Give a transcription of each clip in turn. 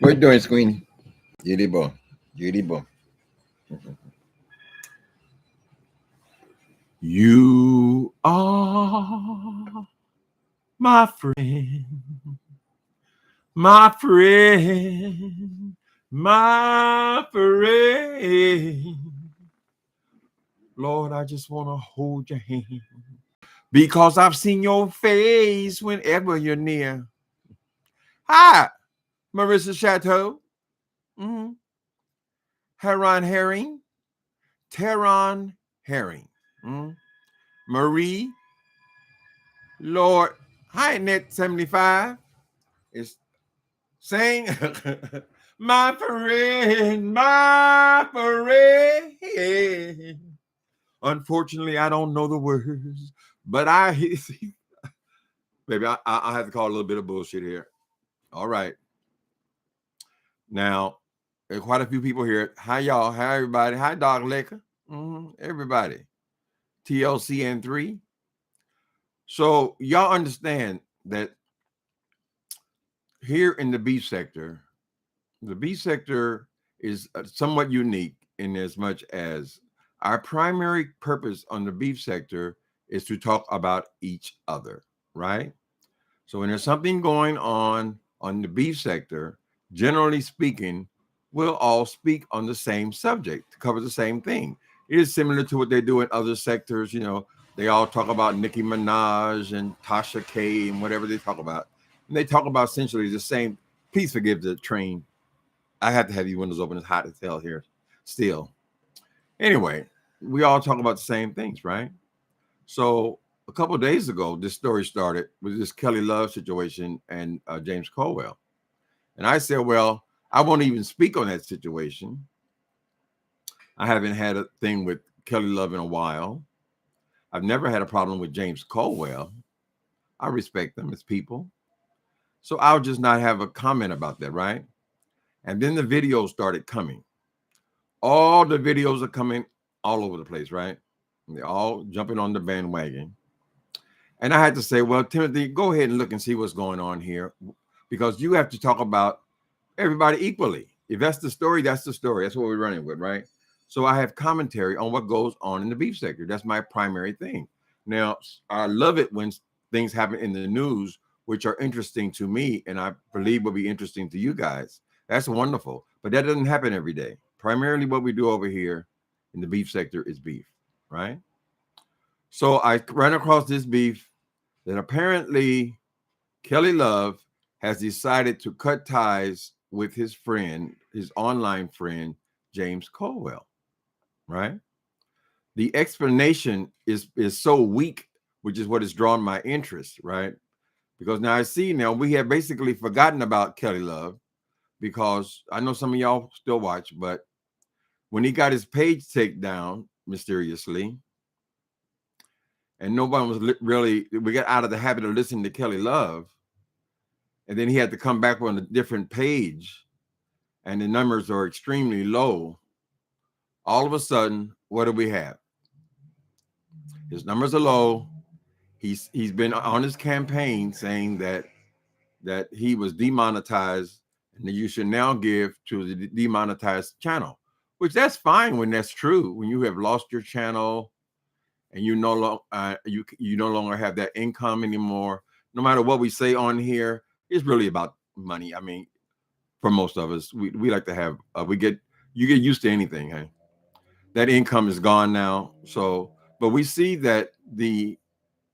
What you doing, Squeenie? Beautiful. Beautiful. You are my friend, my friend, my friend. Lord, I just want to hold your hand because I've seen your face whenever you're near. Hi, Marissa Chateau. Mm-hmm. Heron Herring, Teron Herring. Mm-hmm. Marie, Lord, hi, Net75 is saying, my friend, my friend. Unfortunately, I don't know the words, but maybe I have to call a little bit of bullshit here. All right. Now, there's quite a few people here. Hi, y'all. Hi, everybody. Hi, Dog Liquor. Everybody. TLCN3. So, y'all understand that here in the beef sector is somewhat unique in as much as our primary purpose on the beef sector is to talk about each other, right? So when there's something going on the beef sector, generally speaking, we'll all speak on the same subject to cover the same thing. It is similar to what they do in other sectors. They all talk about Nicki Minaj and Tasha K and whatever they talk about. And they talk about essentially the same. Please forgive the train. I have to have you windows open. It's hot as hell here still. Anyway, we all talk about the same things, right? So a couple of days ago, this story started with this Kelly Love situation and James Colwell. And I said, well, I won't even speak on that situation. I haven't had a thing with Kelly Love in a while. I've never had a problem with James Colwell. I respect them as people. So I'll just not have a comment about that, right? And then the videos started coming. All the videos are coming all over the place, right? And they're all jumping on the bandwagon. And I had to say, well, Timothy, go ahead and look and see what's going on here, because you have to talk about everybody equally. If that's the story, that's the story. That's what we're running with, right? So I have commentary on what goes on in the beef sector. That's my primary thing. Now, I love it when things happen in the news, which are interesting to me, and I believe will be interesting to you guys. That's wonderful. But that doesn't happen every day. Primarily what we do over here in the beef sector is beef, right? So I ran across this beef that apparently Kelly Love has decided to cut ties with his friend, his online friend, James Colwell, right? The explanation is so weak, which is what has drawn my interest, right? Because now I see now we have basically forgotten about Kelly Love, because I know some of y'all still watch, but when he got his page taken down mysteriously, and nobody was really, we got out of the habit of listening to Kelly Love, and then he had to come back on a different page, and the numbers are extremely low. All of a sudden, what do we have? His numbers are low. He's been on his campaign saying that he was demonetized and that you should now give to the demonetized channel, which that's fine when that's true. When you have lost your channel and you no longer have that income anymore, no matter what we say on here, it's really about money. I mean, for most of us, we like to have you get used to anything. Hey, that income is gone now. So, but we see that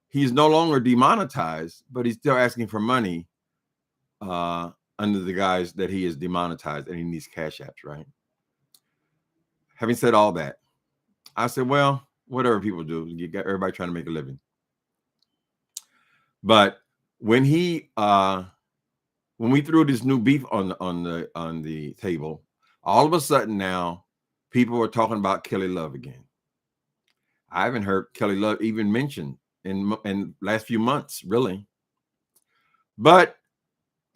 he's no longer demonetized, but he's still asking for money under the guise that he is demonetized and he needs cash apps, right? Having said all that, I said, well, whatever people do, you got everybody trying to make a living. But when when we threw this new beef on the table, all of a sudden now people are talking about Kelly Love again. I haven't heard Kelly Love even mentioned in last few months, really. But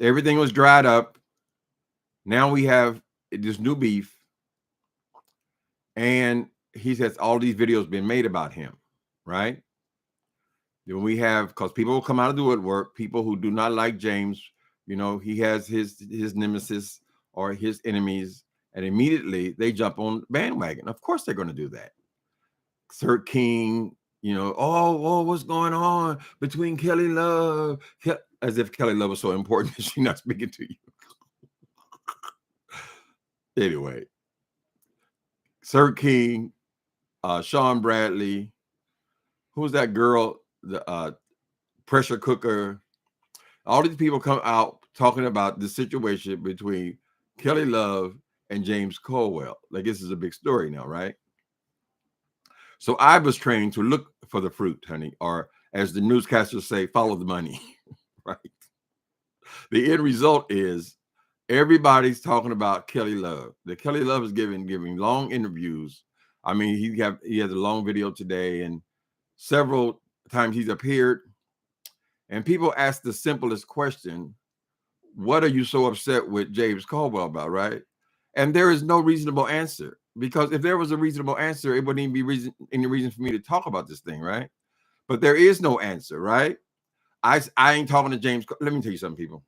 everything was dried up. Now we have this new beef, and he says all these videos been made about him, right? Then we have, because people will come out of the woodwork, people who do not like James. He has his nemesis or his enemies, and immediately they jump on bandwagon. Of course, they're going to do that. Sir King, oh, what's going on between Kelly Love? As if Kelly Love was so important that she's not speaking to you. Anyway, Sir King, Sean Bradley, who's that girl, the pressure cooker? All these people come out talking about the situation between Kelly Love and James Caldwell. Like, this is a big story now, right? So I was trained to look for the fruit, honey, or as the newscasters say, follow the money, right? The end result is everybody's talking about Kelly Love. The Kelly Love is giving long interviews. I mean, he has a long video today, and several times he's appeared, and people ask the simplest question: what are you so upset with James Caldwell about, right? And there is no reasonable answer, because if there was a reasonable answer, it wouldn't even be any reason for me to talk about this thing, right? But there is no answer, right? I ain't talking to James. Let me tell you something, people.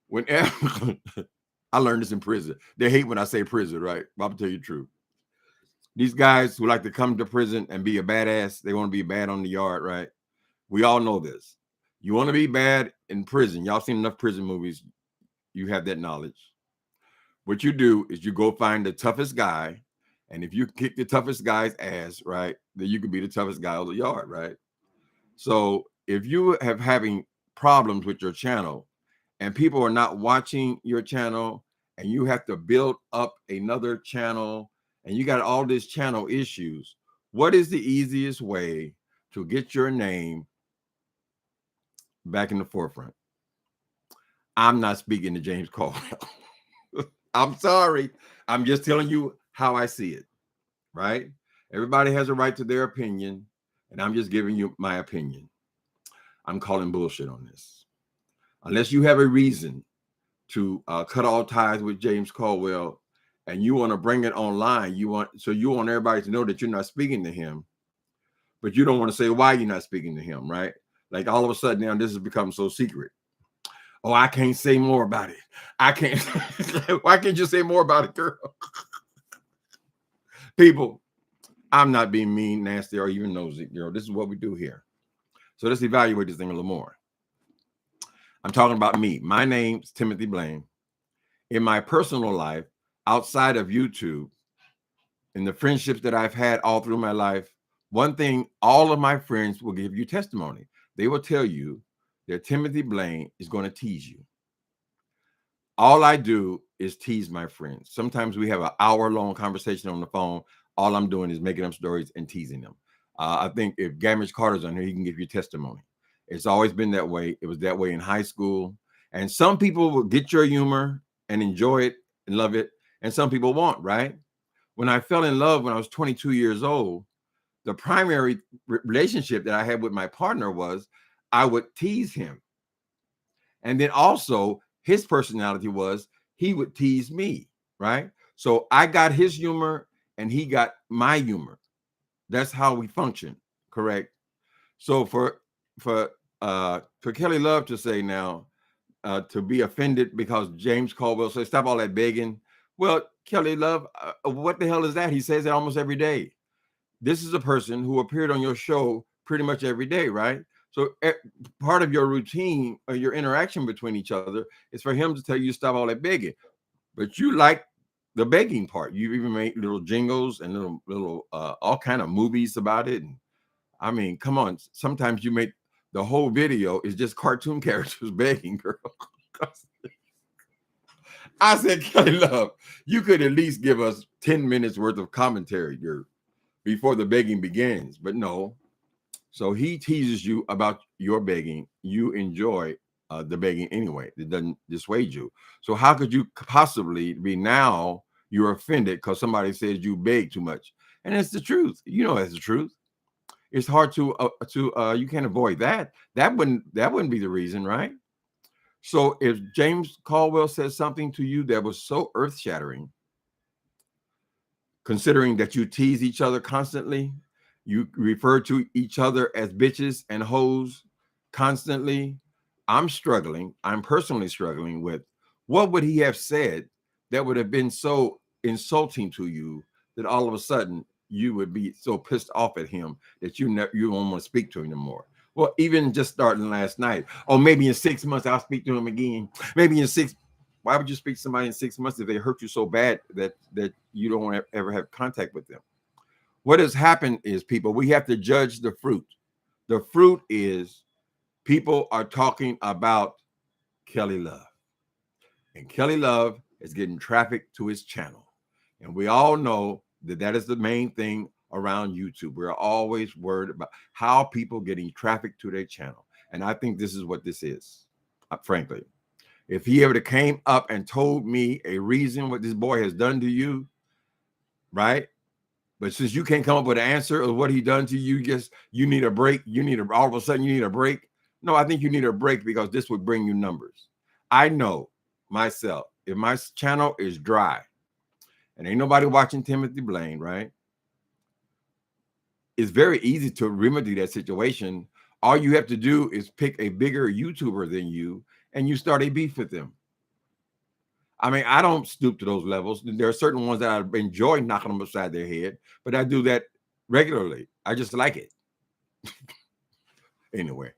Whenever I learned this in prison, they hate when I say prison, right? But I'll tell you the truth. These guys who like to come to prison and be a badass, they want to be bad on the yard, right? We all know this. You want to be bad in prison. Y'all seen enough prison movies. You have that knowledge. What you do is you go find the toughest guy, and if you kick the toughest guy's ass, right, then you can be the toughest guy on the yard, right? So if you have having problems with your channel and people are not watching your channel, and you have to build up another channel, and you got all these channel issues, what is the easiest way to get your name back in the forefront? I'm not speaking to James Caldwell. I'm sorry. I'm just telling you how I see it, right? Everybody has a right to their opinion, and I'm just giving you my opinion. I'm calling bullshit on this. Unless you have a reason to cut all ties with James Caldwell and you want to bring it online, you want everybody to know that you're not speaking to him, but you don't want to say why you're not speaking to him, right? Like, all of a sudden now this has become so secret. Oh, I can't say more about it. I can't. Why can't you say more about it, girl? People, I'm not being mean, nasty, or even nosy, girl. This is what we do here. So let's evaluate this thing a little more. I'm talking about me. My name's Timothy Blaine. In my personal life, outside of YouTube, in the friendships that I've had all through my life, one thing, all of my friends will give you testimony. They will tell you that Timothy Blaine is going to tease you. All I do is tease my friends. Sometimes we have an hour-long conversation on the phone. All I'm doing is making up stories and teasing them. I think if Gamage Carter's on here, he can give you testimony. It's always been that way. It was that way in high school. And some people will get your humor and enjoy it and love it, and some people won't, right? When I fell in love when I was 22 years old, the primary relationship that I had with my partner was I would tease him. And then also his personality was he would tease me, right? So I got his humor and he got my humor. That's how we function, correct? So for Kelly Love to say now, to be offended because James Caldwell said, stop all that begging. Well, Kelly Love, what the hell is that? He says it almost every day. This is a person who appeared on your show pretty much every day, right? So part of your routine or your interaction between each other is for him to tell you to stop all that begging. But you like the begging part. You even made little jingles and little all kind of movies about it. And I mean, come on. Sometimes you make the whole video is just cartoon characters begging, girl. I said, Kelly Love, you could at least give us 10 minutes worth of commentary, girl, before the begging begins. But no. So he teases you about your begging. You enjoy the begging anyway. It doesn't dissuade you. So how could you possibly be now you're offended because somebody says you beg too much? And it's the truth. You know, that's the truth. It's hard to you can't avoid that. That wouldn't be the reason, right? So if James Caldwell says something to you that was so earth-shattering, considering that you tease each other constantly, you refer to each other as bitches and hoes constantly, I'm personally struggling with What would he have said that would have been so insulting to you that all of a sudden you would be so pissed off at him that you don't want to speak to him anymore? Well, even just starting last night, or maybe in 6 months I'll speak to him again. Maybe in 6. Why would you speak to somebody in 6 months if they hurt you so bad that you don't ever have contact with them? What has happened is, people, we have to judge the fruit. The fruit is people are talking about Kelly Love. And Kelly Love is getting traffic to his channel. And we all know that that is the main thing around YouTube. We're always worried about how people getting traffic to their channel. And I think this is what this is, frankly. If he ever came up and told me a reason what this boy has done to you, right? But since you can't come up with an answer of what he done to you, you need a break. All of a sudden you need a break. No, I think you need a break because this would bring you numbers. I know myself, if my channel is dry and ain't nobody watching Timothy Blaine, right? It's very easy to remedy that situation. All you have to do is pick a bigger YouTuber than you and you start a beef with them. I mean, I don't stoop to those levels. There are certain ones that I enjoy knocking them upside their head, but I do that regularly. I just like it. Anyway,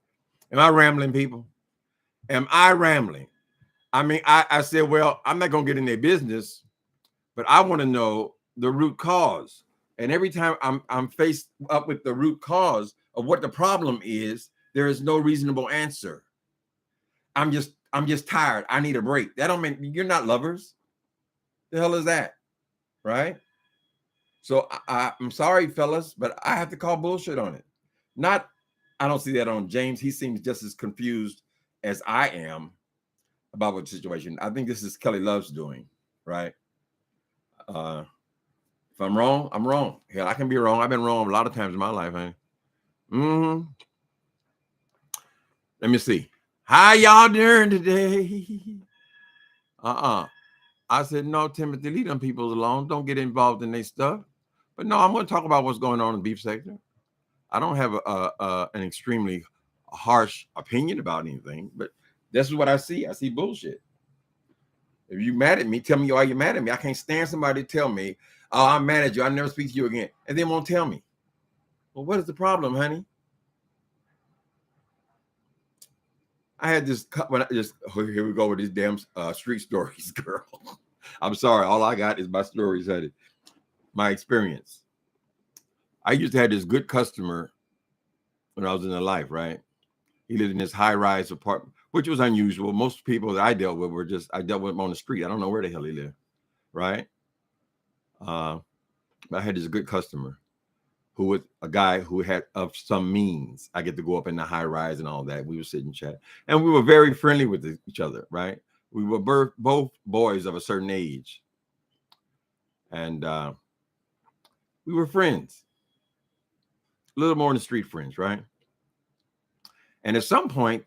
am I rambling, people? Am I rambling? I mean, I said, well, I'm not going to get in their business, but I want to know the root cause. And every time I'm faced up with the root cause of what the problem is, there is no reasonable answer. I'm just tired. I need a break. That don't mean you're not lovers. The hell is that? Right? So I'm sorry, fellas, but I have to call bullshit on it. I don't see that on James. He seems just as confused as I am about what situation. I think this is Kelly Love's doing, right? If I'm wrong, I'm wrong. Hell, I can be wrong. I've been wrong a lot of times in my life, honey. Let me see. How y'all doing today? I said, no, Timothy, leave them people alone. Don't get involved in their stuff. But no, I'm going to talk about what's going on in the beef sector. I don't have an extremely harsh opinion about anything, but this is what I see. I see bullshit. If you mad at me, tell me why you're mad at me. I can't stand somebody to tell me, oh, I'm mad at you. I'll never speak to you again. And they won't tell me. Well, what is the problem, honey? I had this here we go with these damn street stories, girl. I'm sorry. All I got is my stories, honey. My experience. I used to have this good customer when I was in the life, right? He lived in this high-rise apartment, which was unusual. Most people that I dealt with I dealt with him on the street. I don't know where the hell he lived, right? But I had this good customer who was a guy who had of some means. I get to go up in the high-rise and all that. We would sit and chat. And we were very friendly with each other, right? We were both boys of a certain age. And we were friends. A little more than street friends, right? And at some point,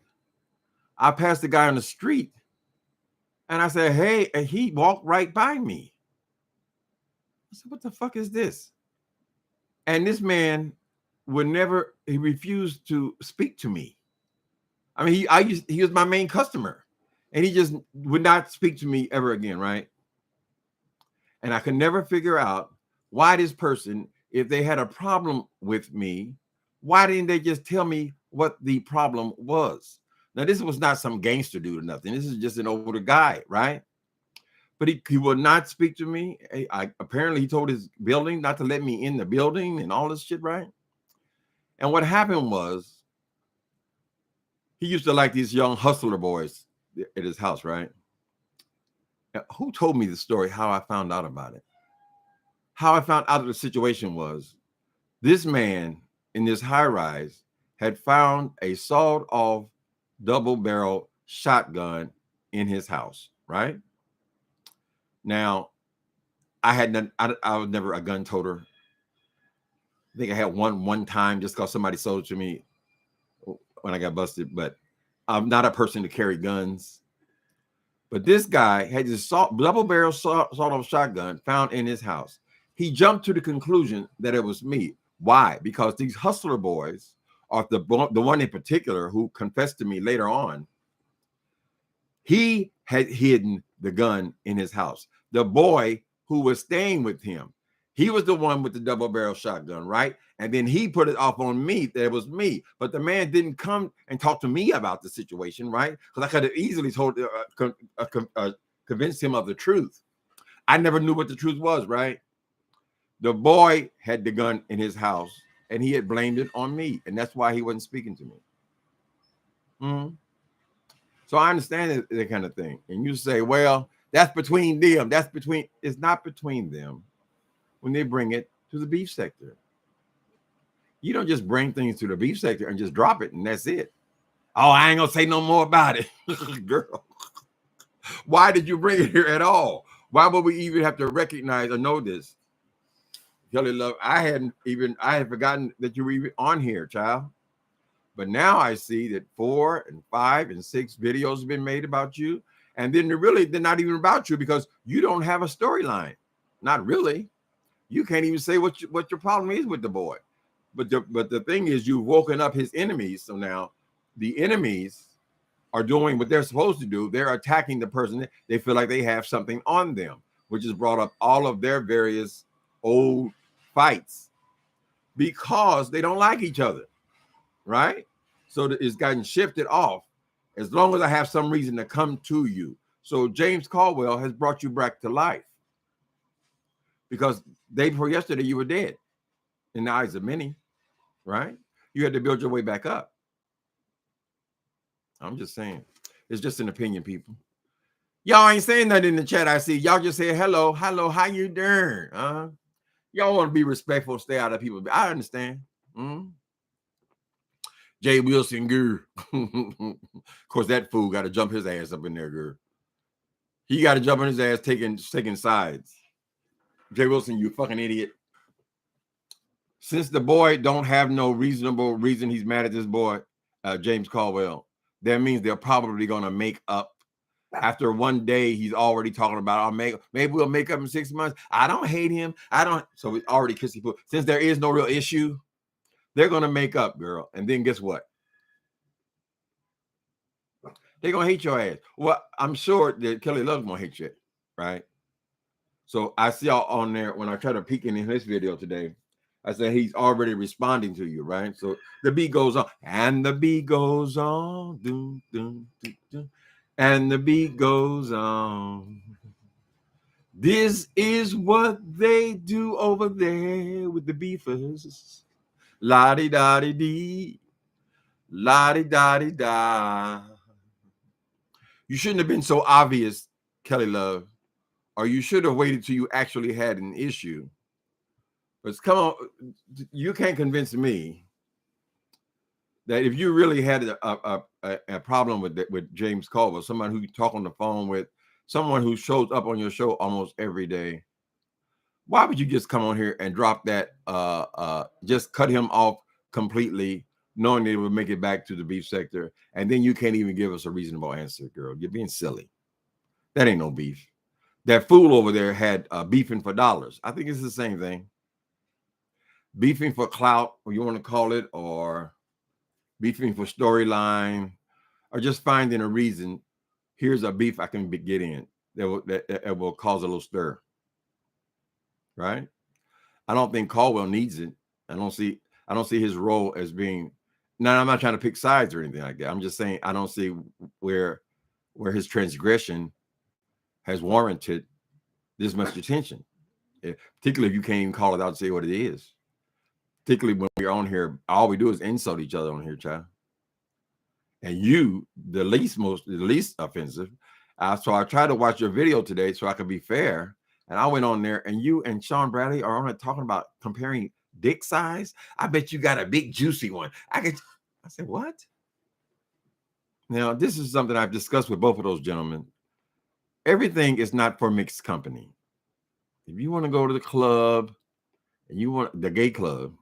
I passed the guy on the street and I said, hey, and he walked right by me. I said, what the fuck is this? And this man he refused to speak to me. I mean, he was my main customer and he just would not speak to me ever again, right? And I could never figure out why this person, if they had a problem with me, why didn't they just tell me what the problem was? Now, this was not some gangster dude or nothing. This is just an older guy, right? But he would not speak to me. Apparently, he told his building not to let me in the building and all this shit, right? And what happened was he used to like these young hustler boys at his house, right? Now, who told me the story, how I found out about it? How I found out of the situation was this man in this high rise had found a sawed-off double-barrel shotgun in his house, right? Now, I was never a gun toter. I think I had one time just because somebody sold it to me when I got busted, but I'm not a person to carry guns. But this guy had this double-barrel sawed-off shotgun found in his house. He jumped to the conclusion that it was me. Why? Because these hustler boys, or the one in particular who confessed to me later on, He had hidden the gun in his house. The boy who was staying with him, he was the one with the double barrel shotgun, right? And then he put it off on me that it was me. But the man didn't come and talk to me about the situation, right? Because I could have easily convinced him of the truth. I never knew what the truth was, right? The boy had the gun in his house, and he had blamed it on me, and that's why he wasn't speaking to me. Mm-hmm. So I understand that kind of thing. And you say, well, that's between them. It's not between them when they bring it to the beef sector. You don't just bring things to the beef sector and just drop it, and that's it. Oh, I ain't gonna say no more about it. Girl, why did you bring it here at all? Why would we even have to recognize or know this? Kelly Love, I had forgotten that you were even on here, child. But now I see that 4 and 5 and 6 videos have been made about you. And then they're not even about you because you don't have a storyline. Not really. You can't even say what your problem is with the boy. But the thing is, you've woken up his enemies. So now the enemies are doing what they're supposed to do. They're attacking the person. They feel like they have something on them, which has brought up all of their various old fights because they don't like each other, right? So it's gotten shifted off as long as I have some reason to come to you. So James Caldwell has brought you back to life because day before yesterday you were dead in the eyes of many, right? You had to build your way back up. I'm just saying. It's just an opinion, people. Y'all ain't saying nothing in the chat. I see y'all just say hello, how you doing? Y'all want to be respectful, stay out of people. I understand. Jay Wilson, girl. Of course, that fool got to jump his ass up in there, girl. He got to jump on his ass taking sides. Jay Wilson, you fucking idiot. Since the boy don't have no reasonable reason he's mad at this boy, James Caldwell, that means they're probably going to make up. After one day, he's already talking about, maybe we'll make up in 6 months. I don't hate him. So we already kissing people. Since there is no real issue, they're going to make up, girl. And then guess what? They're going to hate your ass. Well, I'm sure that Kelly Love's going to hate you, right? So I see y'all on there when I try to peek in his video today. I said he's already responding to you, right? So the beat goes on. And the beat goes on. Doom, doom, doom, doom. And the beat goes on. This is what they do over there with the beefers. La-di-da-di-dee. La-di-da-di-da. You shouldn't have been so obvious, Kelly Love, or you should have waited till you actually had an issue. But come on, you can't convince me that if you really had a problem with James Caldwell, someone who you talk on the phone with, someone who shows up on your show almost every day, why would you just come on here and drop that, just cut him off completely, knowing they would make it back to the beef sector, and then you can't even give us a reasonable answer, girl? You're being silly. That ain't no beef. That fool over there had beefing for dollars. I think it's the same thing. Beefing for clout, or you want to call it, or beefing for storyline, or just finding a reason. Here's a beef I can get in that will cause a little stir, right? I don't think Caldwell needs it. I don't see his role as being. Now, I'm not trying to pick sides or anything like that. I'm just saying I don't see where his transgression has warranted this much attention, particularly if you can't even call it out and say what it is. Particularly when we're on here, all we do is insult each other on here, child. And you, the least offensive. So I tried to watch your video today so I could be fair. And I went on there, and you and Sean Bradley are on it talking about comparing dick size. I bet you got a big juicy one. I said, what? Now, this is something I've discussed with both of those gentlemen. Everything is not for mixed company. If you want to go to the club, and you want the gay club,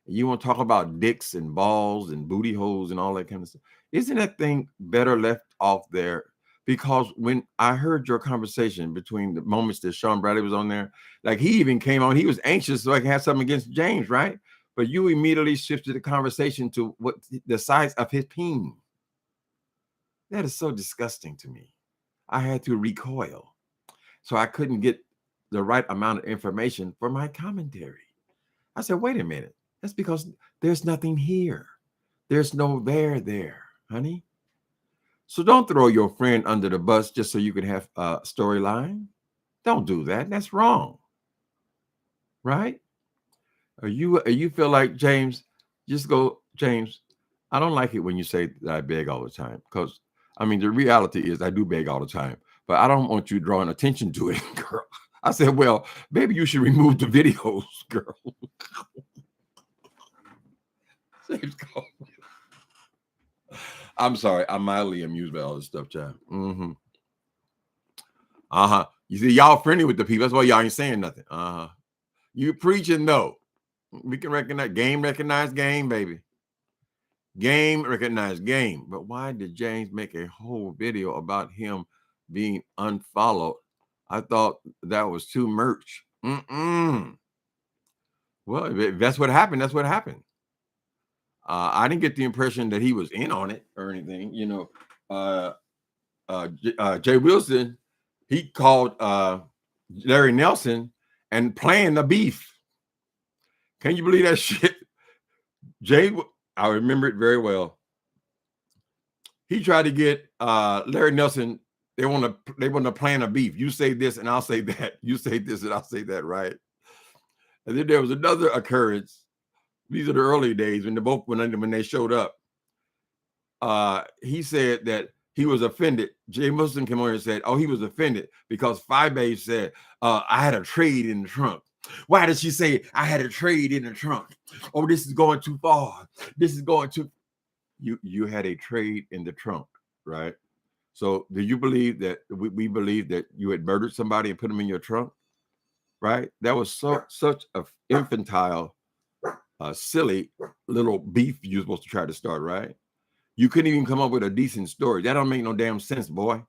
and you want to talk about dicks and balls and booty holes and all that kind of stuff, isn't that thing better left off there? Because when I heard your conversation between the moments that Sean Bradley was on there, like he even came on, he was anxious so I can have something against James, right? But you immediately shifted the conversation to what the size of his peen. That is so disgusting to me. I had to recoil. So I couldn't get the right amount of information for my commentary. I said, wait a minute. That's because there's nothing here. There's no there, honey. So don't throw your friend under the bus just so you can have a storyline. Don't do that. That's wrong. Right? Or you feel like, James, just go, James, I don't like it when you say that I beg all the time. Because I mean, the reality is I do beg all the time, but I don't want you drawing attention to it, girl. I said, well, maybe you should remove the videos, girl. James, go. I'm sorry. I'm mildly amused by all this stuff, child. Mm-hmm. Uh-huh. You see, y'all friendly with the people. That's why y'all ain't saying nothing. Uh-huh. You preaching, though. We can recognize game, baby. Game, recognize game. But why did James make a whole video about him being unfollowed? I thought that was too much. Well, if that's what happened. That's what happened. I didn't get the impression that he was in on it or anything. You know, Jay Wilson, he called Larry Nelson and planned the beef. Can you believe that shit? Jay, I remember it very well. He tried to get Larry Nelson. They want to plan a beef. You say this and I'll say that. You say this and I'll say that, right? And then there was another occurrence. These are the early days when they showed up. He said that he was offended. Jay Wilson came on and said, "Oh, he was offended because Five Babe said I had a trade in the trunk." Why did she say I had a trade in the trunk? Oh, this is going too far. This is going too. You had a trade in the trunk, right? So do you believe that we believe that you had murdered somebody and put them in your trunk, right? That was such a infantile, silly little beef you were supposed to try to start, right? You couldn't even come up with a decent story. That don't make no damn sense, boy.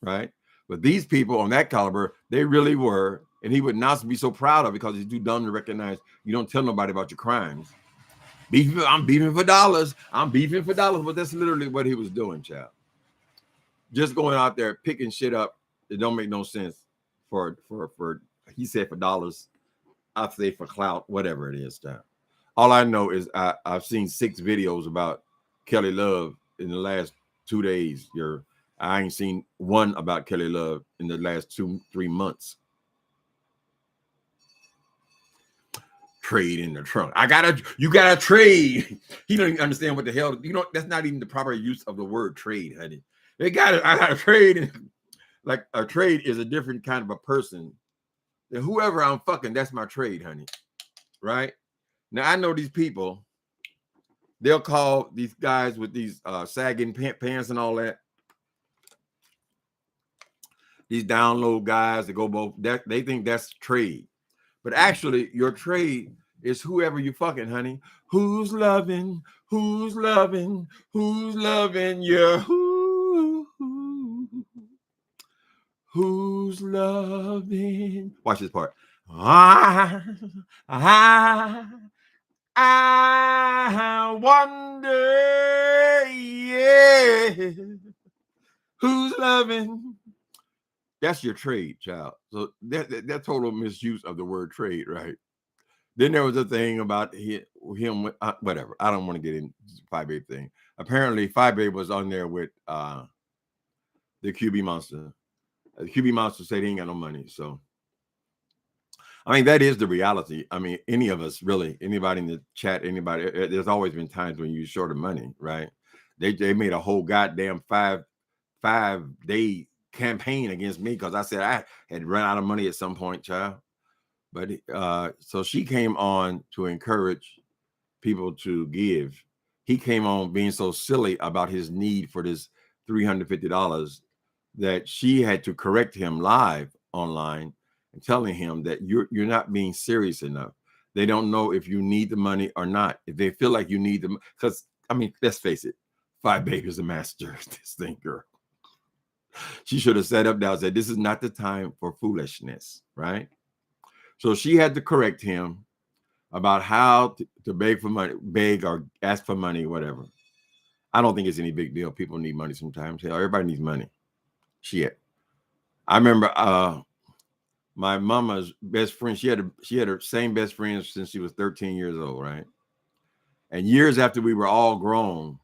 Right? But these people on that caliber, they really were, and he would not be so proud of because he's too dumb to recognize you don't tell nobody about your crimes. I'm beefing for dollars. I'm beefing for dollars, but that's literally what he was doing, child. Just going out there picking shit up. It don't make no sense for he said for dollars. I say for clout, whatever it is, child. All I know is I've seen 6 videos about Kelly Love in the last 2 days. I ain't seen one about Kelly Love in the last 2-3 months. Trade in the trunk. You got to trade. He don't even understand what the hell. That's not even the proper use of the word trade, honey. I got to trade. Like a trade is a different kind of a person. And whoever I'm fucking, that's my trade, honey. Right? Now I know these people. They'll call these guys with these sagging pants and all that. These download guys that go both. They think that's trade, but actually, your trade is whoever you fucking, honey. Who's loving? Who's loving? Who's loving you? Who's loving? Watch this part. I wonder, yeah, who's loving? That's your trade, child. So that total misuse of the word trade, right? Then there was a thing about him, whatever. I don't want to get into Five Babe thing. Apparently, Five Babe was on there with the QB Monster. The QB Monster said he ain't got no money, so. I mean, that is the reality. I mean, any of us, really, anybody in the chat, anybody, there's always been times when you're short of money, right? They made a whole goddamn five-day campaign against me because I said I had run out of money at some point, child. But so she came on to encourage people to give. He came on being so silly about his need for this $350 that she had to correct him live online and telling him that you're not being serious enough. They don't know if you need the money or not. If they feel like you need them, because I mean, let's face it, Five Babe is a master of this thing, girl. She should have sat up down and said, "This is not the time for foolishness," right? So she had to correct him about how to beg for money, beg or ask for money, whatever. I don't think it's any big deal. People need money sometimes. Hell, everybody needs money. Shit. I remember my mama's best friend. She had her same best friend since she was 13 years old, right? And years after we were all grown,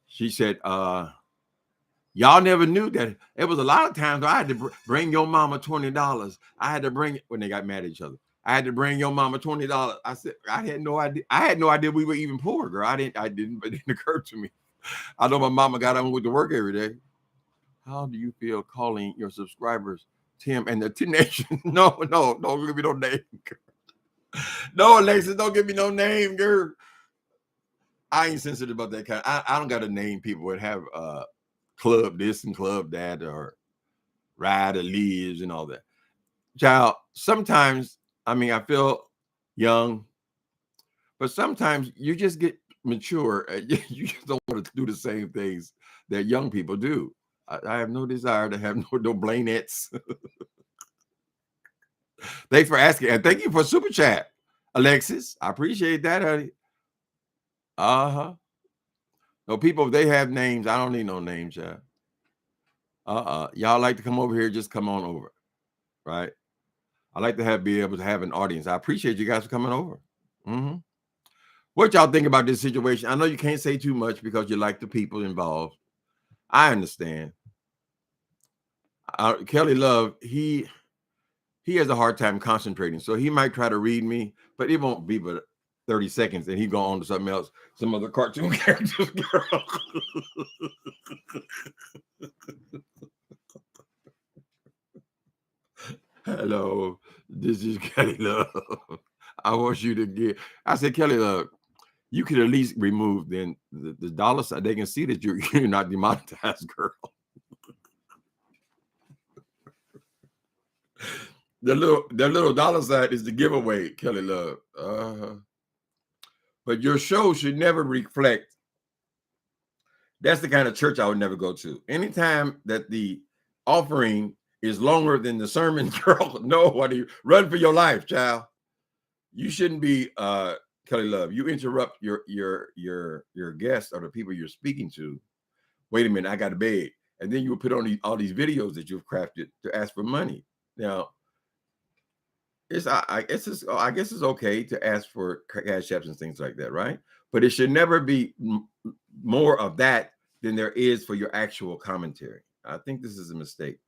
she said, y'all never knew that it was a lot of times I had to bring your mama $20. I had to bring it when they got mad at each other. I had to bring your mama $20. I said, I had no idea. I had no idea we were even poor, girl. I didn't, but it didn't occur to me. I know my mama got on with the work every day. How do you feel calling your subscribers Tim and the T Nation? No, don't give me no name. No, Alexis, don't give me no name, girl. I ain't sensitive about that kind. I don't got to name people that have club this and club that or ride or lives and all that. Child, sometimes, I mean, I feel young, but sometimes you just get mature and you just don't want to do the same things that young people do. I have no desire to have no blainettes. Thanks for asking. And thank you for super chat, Alexis. I appreciate that, honey. Uh-huh. No, people, if they have names, I don't need no names, child. Y'all like to come over here, just come on over. Right? I like to be able to have an audience. I appreciate you guys for coming over. Mm-hmm. What y'all think about this situation? I know you can't say too much because you like the people involved. I understand. Kelly Love, he has a hard time concentrating, so he might try to read me, but it won't be but 30 seconds, and he go on to something else, some other cartoon characters. Girl. Hello, this is Kelly Love. I want you to get. I said, Kelly Love, you could at least remove then the dollar sign. They can see that you're not demonetized, girl. The little dollar sign is the giveaway, Kelly Love. But your show should never reflect. That's the kind of church I would never go to. Anytime that the offering is longer than the sermon, girl, no, run for your life, child. You shouldn't be Kelly Love. You interrupt your guests or the people you're speaking to. Wait a minute, I got to beg. And then you will put on all these videos that you've crafted to ask for money. Now, I guess it's okay to ask for cash apps and things like that, right? But it should never be more of that than there is for your actual commentary. I think this is a mistake,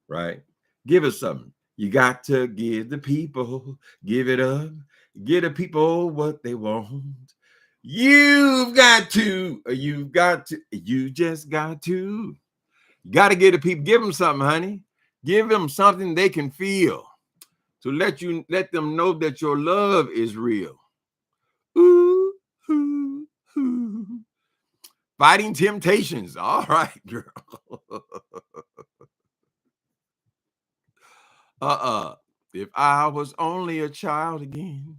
right? Give us something. You got to give the people, give it up, give the people what they want. You just got to. You got to give the people, give them something, honey. Give them something they can feel. To let them know that your love is real. Ooh, ooh, ooh. Fighting temptations. All right, girl. If I was only a child again.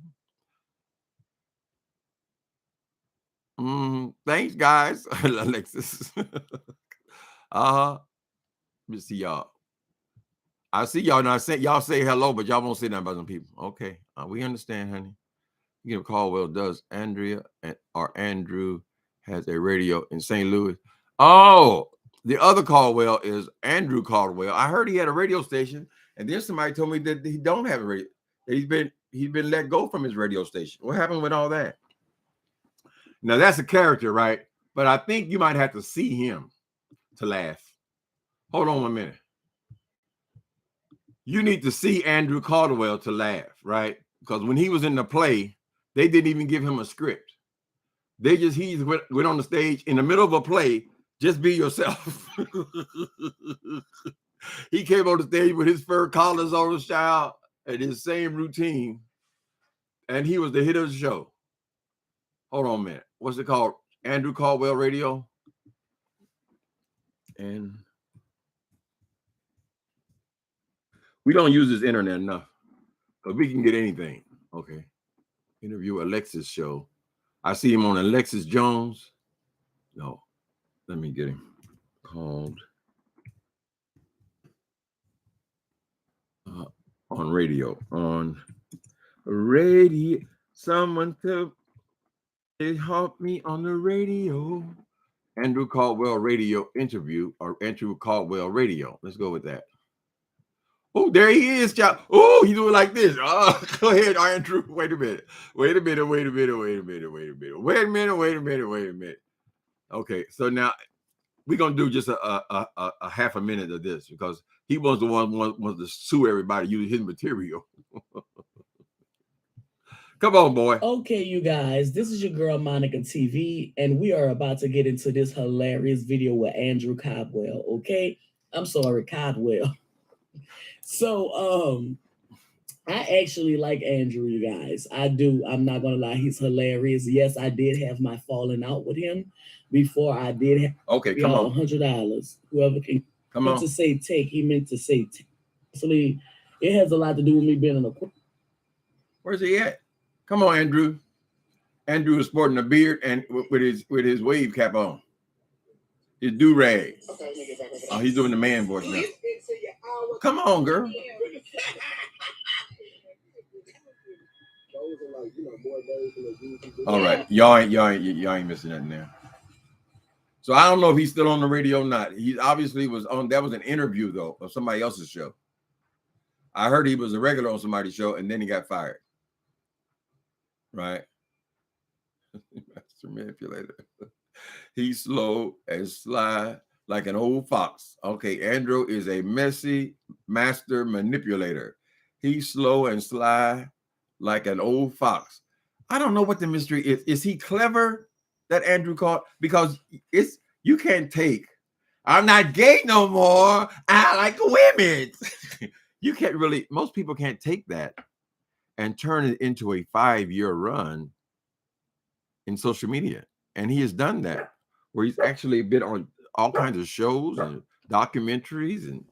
Thanks, guys. Alexis. Let me see y'all. I see y'all now. Y'all say hello, but y'all won't say nothing about some people. Okay, we understand, honey. You know, Caldwell does. Andrea or Andrew has a radio in St. Louis. Oh, the other Caldwell is Andrew Caldwell. I heard he had a radio station, and then somebody told me that he don't have a radio. That he's been let go from his radio station. What happened with all that? Now that's a character, right? But I think you might have to see him to laugh. Hold on 1 minute. You need to see Andrew Caldwell to laugh, right? Because when he was in the play, they didn't even give him a script. He went on the stage in the middle of a play. Just be yourself. He came on the stage with his fur collars on his child and his same routine, and he was the hit of the show. Hold on a minute. What's it called? Andrew Caldwell Radio. And we don't use this internet enough, but we can get anything. Okay. Interview Alexis show. I see him on Alexis Jones. No, let me get him. Called on radio. Someone to help me on the radio. Andrew Caldwell radio interview or Andrew Caldwell radio. Let's go with that. Oh, there he is, child. Oh, he's doing like this. Oh, go ahead, Andrew. Wait a minute. Wait a minute. Wait a minute. Wait a minute. Wait a minute. Wait a minute. Wait a minute. Wait a minute. Okay, so now we're gonna do just a half a minute of this because he was the one wants to sue everybody using his material. Come on, boy. Okay, you guys, this is your girl Monica TV, and we are about to get into this hilarious video with Andrew Caldwell. Okay, I'm sorry, Caldwell. So, I actually like Andrew, you guys. I do. I'm not gonna lie, he's hilarious. Yes, I did have my falling out with him before. I did have come on, $100. Whoever can come on to say take, he meant to say take. Actually, it has a lot to do with me being in a. Where's he at? Come on, Andrew. Andrew is sporting a beard and with his wave cap on. His do-rag. Oh, he's doing the man voice now. Come on, girl. All right. Y'all ain't missing nothing there. So I don't know if he's still on the radio or not. He obviously was on. That was an interview, though, of somebody else's show. I heard he was a regular on somebody's show, and then he got fired. Right? Master manipulator. He's slow and sly like an old fox. Okay, Andrew is a messy master manipulator. He's slow and sly like an old fox. I don't know what the mystery is. Is he clever, that Andrew called? Because it's you can't take, I'm not gay no more, I like women. You can't really, most people can't take that and turn it into a 5-year run in social media. And he has done that, where he's actually been on all kinds of shows and documentaries, and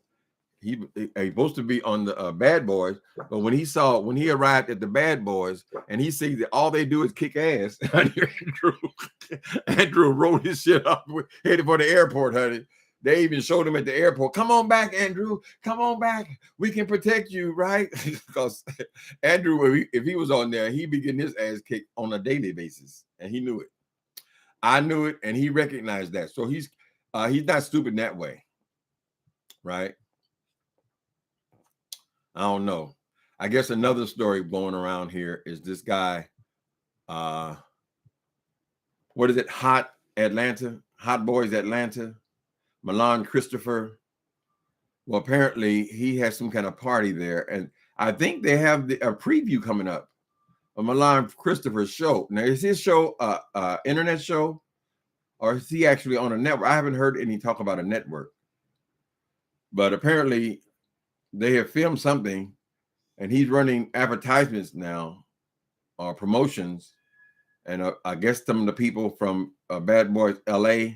he's supposed to be on the Bad Boys. But when he arrived at the Bad Boys and he sees that all they do is kick ass, Andrew wrote his shit up, headed for the airport, honey. They even showed him at the airport. Come on back, Andrew. Come on back. We can protect you, right? Because Andrew, if he was on there, he'd be getting his ass kicked on a daily basis, and he knew it. I knew it, and he recognized that. So he's not stupid that way, right? I don't know. I guess another story going around here is this guy. What is it? Hot Boys Atlanta. Milan Christopher. Well, apparently he has some kind of party there, and I think they have a preview coming up of Milan Christopher's show. Now, is his show internet show, or is he actually on a network? I haven't heard any talk about a network, but apparently they have filmed something, and he's running advertisements now, or promotions, and I guess some of the people from Bad Boys LA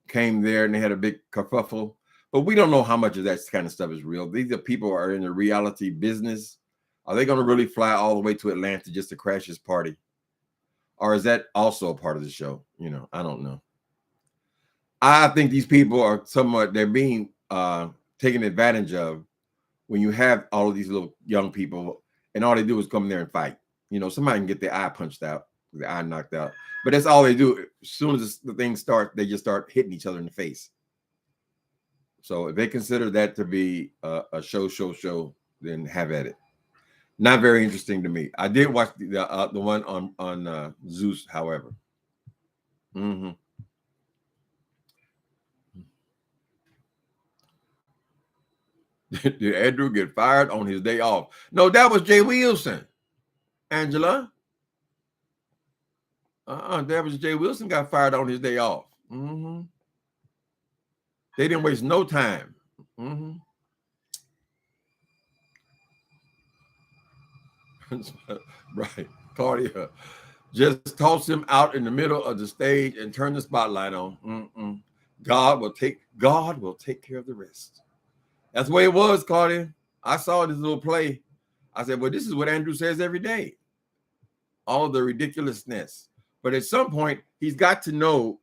came there and they had a big kerfuffle, but we don't know how much of that kind of stuff is real. These are people who are in the reality business. Are they going to really fly all the way to Atlanta just to crash this party? Or is that also a part of the show? You know, I don't know. I think these people are they're being taken advantage of when you have all of these little young people and all they do is come there and fight. You know, somebody can get their eye punched out, the eye knocked out. But that's all they do. As soon as the thing starts, they just start hitting each other in the face. So if they consider that to be a show, then have at it. Not very interesting to me. I did watch the one on Zeus, however. Mm-hmm. Did Andrew get fired on his day off? No, that was Jay Wilson, Angela. That was Jay Wilson got fired on his day off. Mm-hmm. They didn't waste no time. Mm-hmm. Right. Claudia just toss him out in the middle of the stage and turn the spotlight on. Mm-mm. God will take care of the rest. That's the way it was, Claudia. I saw this little play. I said, well, this is what Andrew says every day. All of the ridiculousness. But at some point, he's got to know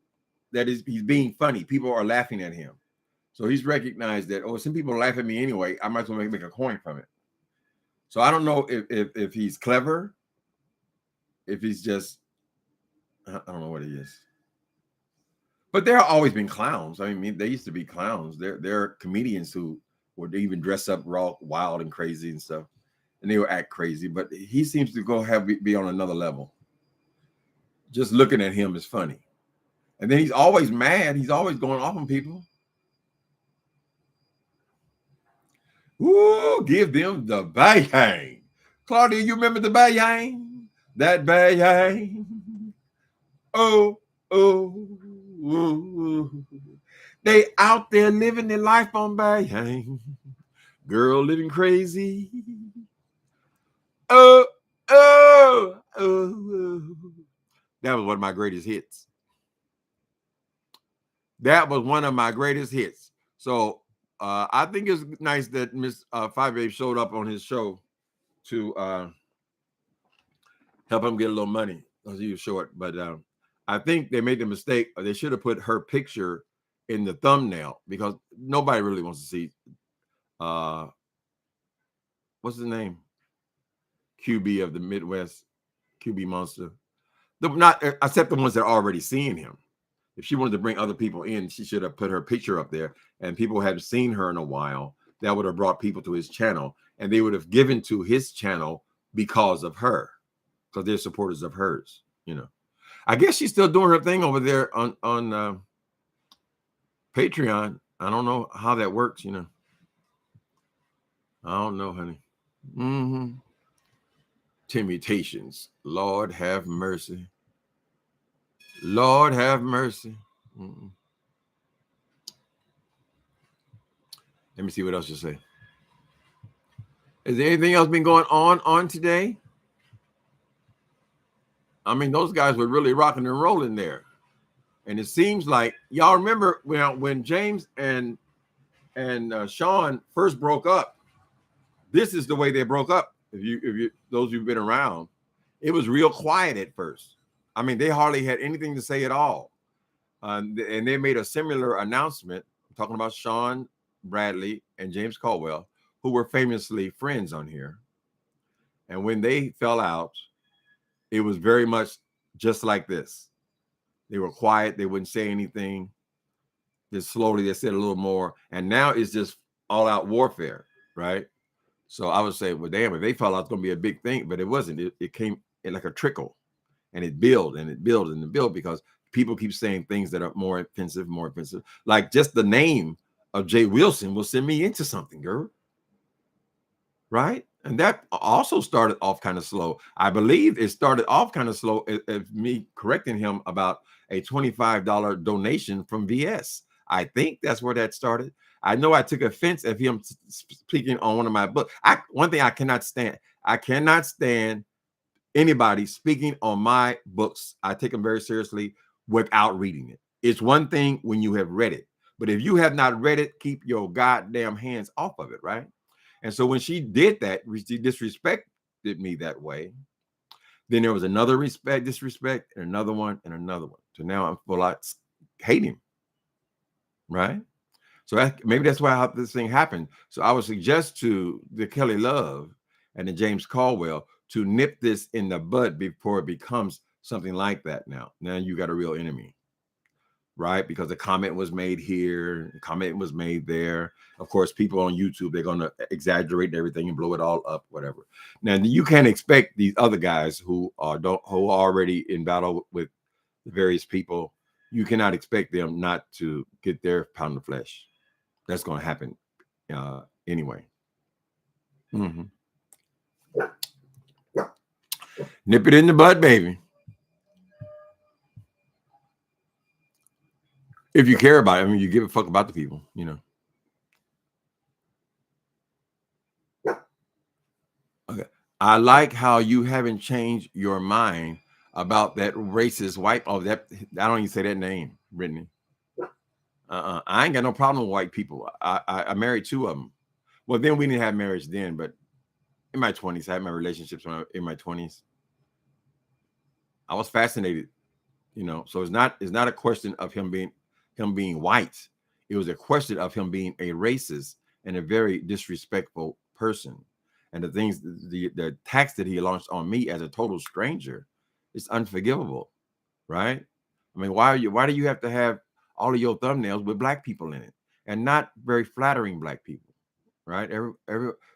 that he's being funny. People are laughing at him. So he's recognized that, some people laugh at me anyway. I might as well make a coin from it. So I don't know if he's clever, if he's just, I don't know what he is. But there have always been clowns. I mean, they used to be clowns. There are comedians who would even dress up raw, wild, and crazy and stuff, and they would act crazy. But he seems to be on another level. Just looking at him is funny, and then he's always mad. He's always going off on people. Ooh, give them the bang. Claudia, you remember the bang? That bang. Oh, oh, oh. They out there living their life on bang. Girl living crazy. Oh, oh, oh, oh. That was one of my greatest hits. That was one of my greatest hits. So I think it's nice that Miss Five Babe showed up on his show to help him get a little money because he was short. But I think they made the mistake. They should have put her picture in the thumbnail because nobody really wants to see. What's his name? QB of the Midwest, QB monster. Not except the ones that are already seeing him. If she wanted to bring other people in, she should have put her picture up there, and people hadn't seen her in a while. That would have brought people to his channel, and they would have given to his channel because of her, because they're supporters of hers. You know, I guess she's still doing her thing over there on Patreon. I don't know how that works. You know, I don't know, honey. Temptations. Lord have mercy. Lord have mercy. Let me see what else you say. Is there anything else been going on today? I mean, those guys were really rocking and rolling there. And it seems like y'all remember when James and Sean first broke up. This is the way they broke up. If you those who've been around, it was real quiet at first. I mean, they hardly had anything to say at all. And they made a similar announcement talking about Sean Bradley and James Caldwell, who were famously friends on here. And when they fell out, it was very much just like this. They were quiet. They wouldn't say anything. Just slowly, they said a little more. And now it's just all out warfare, right? So I would say, well, damn, if they fell out, it's going to be a big thing. But it wasn't. It came in like a trickle. And it built and it built and it built because people keep saying things that are more offensive. Like just the name of Jay Wilson will send me into something, girl. Right? And that also started off kind of slow. I believe it started off kind of slow as me correcting him about a $25 donation from VS. I think that's where that started. I know I took offense at him speaking on one of my books. One thing I cannot stand anybody speaking on my books. I take them very seriously without reading it. It's one thing when you have read it, but if you have not read it, keep your goddamn hands off of it, right? And so when she did that, she disrespected me that way. Then there was another disrespect, and another one, and another one. So now I'm full out hate him, right? So maybe that's why how this thing happened. So I would suggest to the Kelly Love and the James Caldwell to nip this in the bud before it becomes something like that. Now you got a real enemy, right? Because the comment was made here, the comment was made there. Of course, people on YouTube, they're going to exaggerate everything and blow it all up, whatever. Now you can't expect these other guys who are already in battle with the various people. You cannot expect them not to get their pound of flesh. That's going to happen anyway. Nip it in the bud, baby. If you care about it, I mean, you give a fuck about the people, you know. Okay. I like how you haven't changed your mind about that racist white. Oh, that I don't even say that name, Brittany. I ain't got no problem with white people. I married two of them. Well, then we didn't have marriage then, but in my 20s, I had my relationships in my 20s. I was fascinated, you know. So it's not a question of him being white. It was a question of him being a racist and a very disrespectful person. And the things, the attacks that he launched on me as a total stranger, is unforgivable, right? I mean, why do you have to have all of your thumbnails with black people in it, and not very flattering black people, right?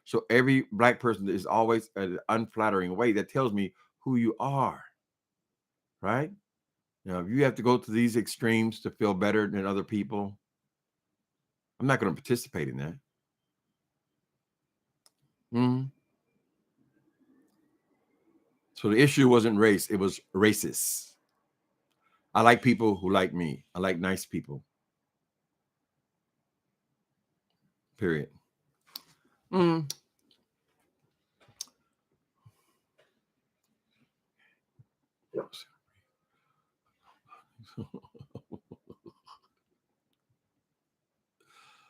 So every black person is always an unflattering way that tells me who you are, right? If you have to go to these extremes to feel better than other people, I'm not going to participate in that. So the issue wasn't race, it was racist. I like people who like me. I like nice people. Period.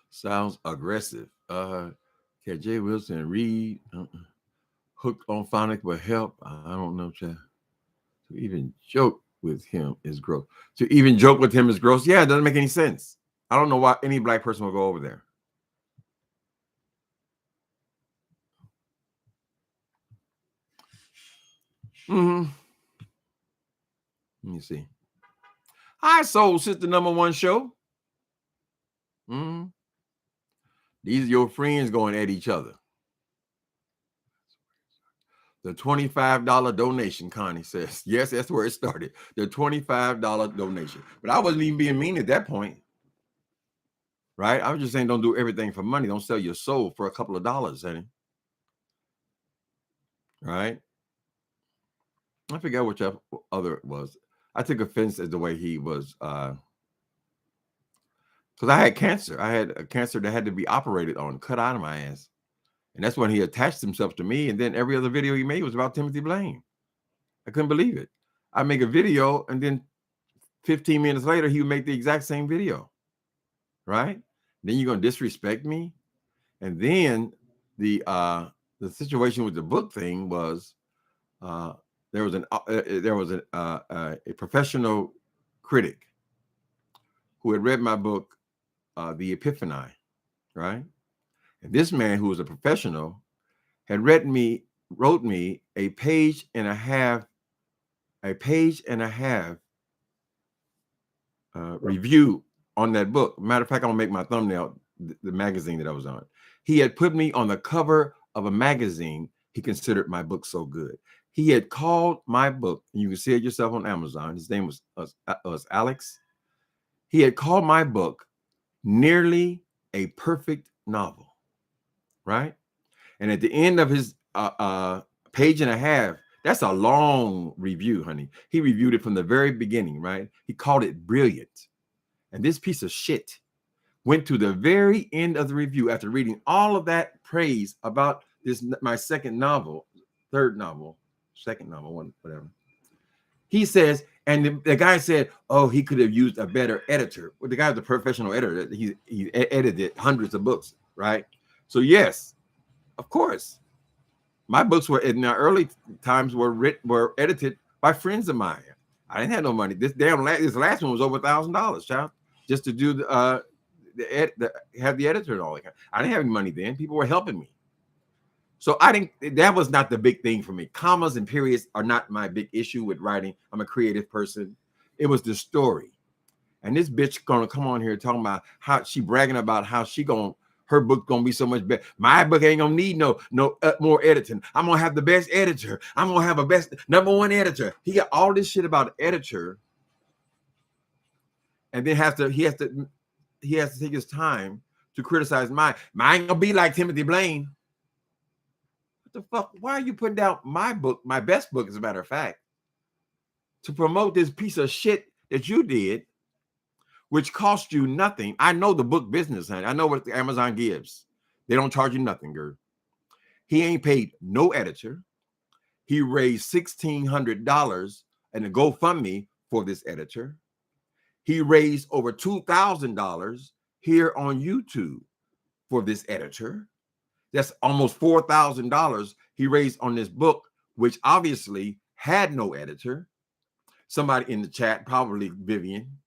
Sounds aggressive. Jay Wilson read hooked on phonic but help. I don't know, Chad. To even joke with him is gross. To even joke with him is gross. Yeah, it doesn't make any sense. I don't know why any black person will go over there. Let me see. Hi, Soul Sister #1 show. These are your friends going at each other. The $25 donation, Connie says. Yes, that's where it started. The $25 donation. But I wasn't even being mean at that point. Right? I was just saying don't do everything for money. Don't sell your soul for a couple of dollars, honey. Right? I forgot which other it was. I took offense at the way he was, because I had cancer. I had a cancer that had to be operated on, cut out of my ass. And that's when he attached himself to me. And then every other video he made was about Timothy Blaine. I couldn't believe it. I make a video, and then 15 minutes later, he would make the exact same video. Right? Then you're going to disrespect me? And then the situation with the book thing was, there was a professional critic who had read my book, The Epiphany, right? And this man, who was a professional, had wrote me a page and a half review on that book. Matter of fact, I'm gonna make my thumbnail the magazine that I was on. He had put me on the cover of a magazine. He considered my book so good. He had called my book, and you can see it yourself on Amazon. His name was Alex. He had called my book nearly a perfect novel, right? And at the end of his page and a half, that's a long review, honey. He reviewed it from the very beginning, right? He called it brilliant. And this piece of shit went to the very end of the review after reading all of that praise about this, my second novel, whatever. He says, and the guy said, oh, he could have used a better editor. Well, the guy was a professional editor. He edited hundreds of books, right? So yes, of course, my books were in the early times were edited by friends of mine. I didn't have no money. This last one was over $1,000, child, just to do have the editor and all that. I didn't have any money then. People were helping me. So that was not the big thing for me. Commas and periods are not my big issue with writing. I'm a creative person. It was the story. And this bitch gonna come on here talking about how she bragging about how her book gonna be so much better. My book ain't gonna need no more editing. I'm gonna have the best editor. I'm gonna have a best #1 editor. He got all this shit about editor, and then he has to take his time to criticize mine. Mine gonna be like Timothy Blaine. What the fuck? Why are you putting down my book, my best book, as a matter of fact, to promote this piece of shit that you did, which cost you nothing? I know the book business, honey. I know what Amazon gives. They don't charge you nothing, girl. He ain't paid no editor. He raised $1,600 in a GoFundMe for this editor. He raised over $2,000 here on YouTube for this editor. That's almost $4,000 he raised on this book, which obviously had no editor. Somebody in the chat, probably Vivian.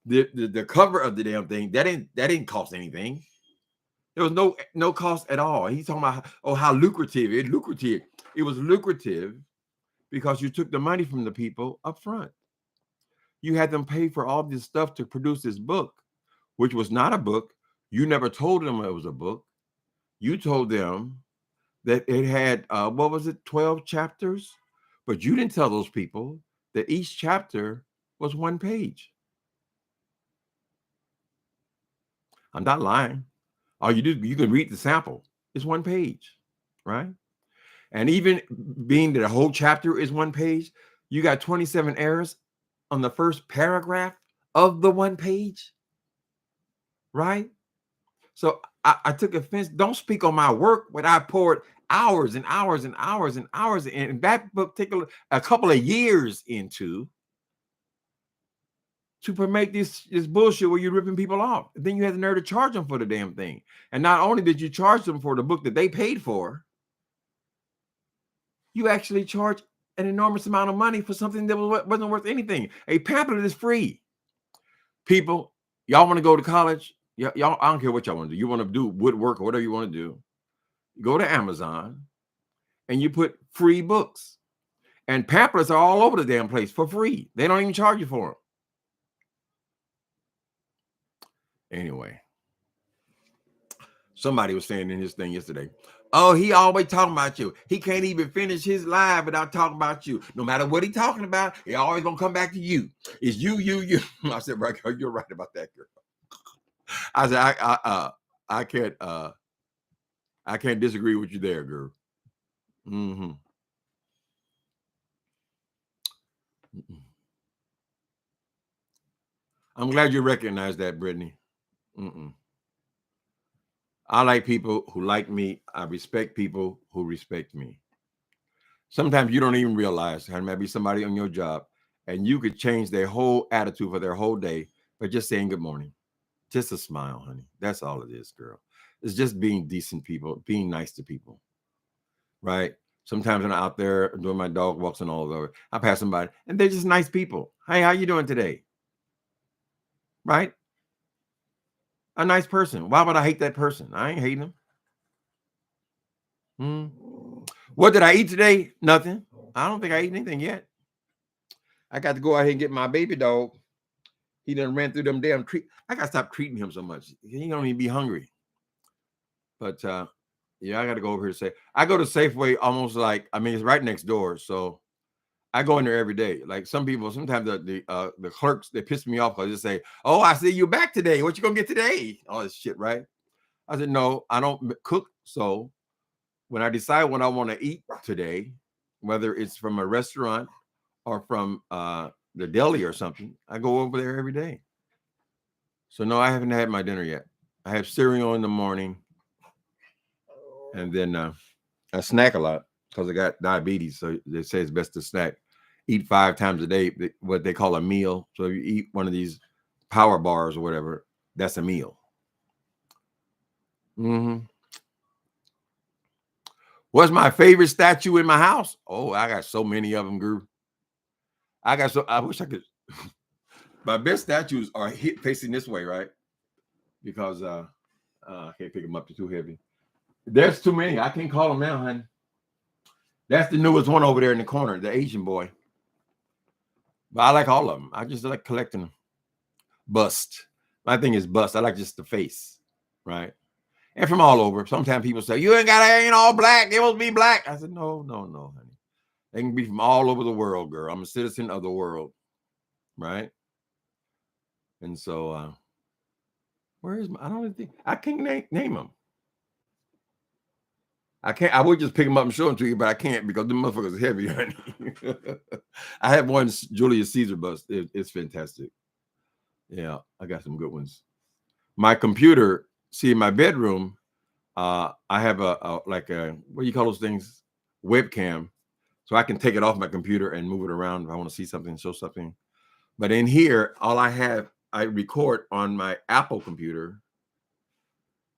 The cover of the damn thing, that didn't cost anything. There was no cost at all. He's talking about how lucrative. It was lucrative because you took the money from the people up front. You had them pay for all this stuff to produce this book, which was not a book. You never told them it was a book. You told them that it had, 12 chapters? But you didn't tell those people that each chapter was 1 page. I'm not lying. All you do, you can read the sample. It's 1 page, right? And even being that a whole chapter is 1 page, you got 27 errors on the first paragraph of the 1 page, right? So I took offense. Don't speak on my work when I poured hours and hours and hours and hours in that particular, a couple of years into, to promote this bullshit where you're ripping people off. Then you had the nerve to charge them for the damn thing. And not only did you charge them for the book that they paid for, you actually charge an enormous amount of money for something that wasn't worth anything. A pamphlet is free. People, y'all want to go to college? Y'all, I don't care what y'all want to do. You want to do woodwork or whatever you want to do. Go to Amazon and you put free books. And pamphlets are all over the damn place for free. They don't even charge you for them. Anyway, somebody was saying in his thing yesterday, oh, he always talking about you. He can't even finish his live without talking about you. No matter what he's talking about, he always gonna come back to you. It's you. I said, right, you're right about that, girl. I said, I can't disagree with you there, girl. Mm-hmm. I'm glad you recognize that, Brittany. I like people who like me. I respect people who respect me. Sometimes you don't even realize there might be somebody on your job and you could change their whole attitude for their whole day by just saying good morning. Just a smile, honey. That's all it is, girl. It's just being decent people, being nice to people, right? Sometimes when I'm out there doing my dog walks and all over, I pass somebody and they're just nice people. Hey, how you doing today? Right? A nice person. Why would I hate that person? I ain't hating them. What did I eat today? Nothing. I don't think I ate anything yet. I got to go out here and get my baby dog. He done ran through them damn treat. I got to stop treating him so much. He don't even be hungry. But yeah, I got to go over here and say, I go to Safeway almost like, I mean, it's right next door. So I go in there every day. Like some people, sometimes the clerks, they piss me off because they say, oh, I see you back today. What you going to get today? All this shit, right? I said, no, I don't cook. So when I decide what I want to eat today, whether it's from a restaurant or from the deli or something, I go over there every day. So no, I haven't had my dinner yet. I have cereal in the morning. And then I snack a lot because I got diabetes. So they say it's best to snack. Eat 5 times a day, what they call a meal. So if you eat one of these power bars or whatever, that's a meal. What's my favorite statue in my house? Oh, I got so many of them, Guru. I wish I could. My best statues are facing this way, right? Because I can't pick them up. They're too heavy. There's too many. I can't call them now, honey. That's the newest one over there in the corner, the Asian boy. But I like all of them. I just like collecting them. Bust. My thing is bust. I like just the face, right? And from all over. Sometimes people say, you ain't all black. They must be black. I said, no, honey. They can be from all over the world, girl. I'm a citizen of the world, right? And so, where is I don't think I can't name them. I can't. I would just pick them up and show them to you, but I can't because the motherfuckers are heavy, honey. I have one Julius Caesar bust. It's fantastic. Yeah, I got some good ones. My computer, see, in my bedroom, I have a what do you call those things? Webcam. So I can take it off my computer and move it around if I want to see something, show something. But in here, all I record on my Apple computer,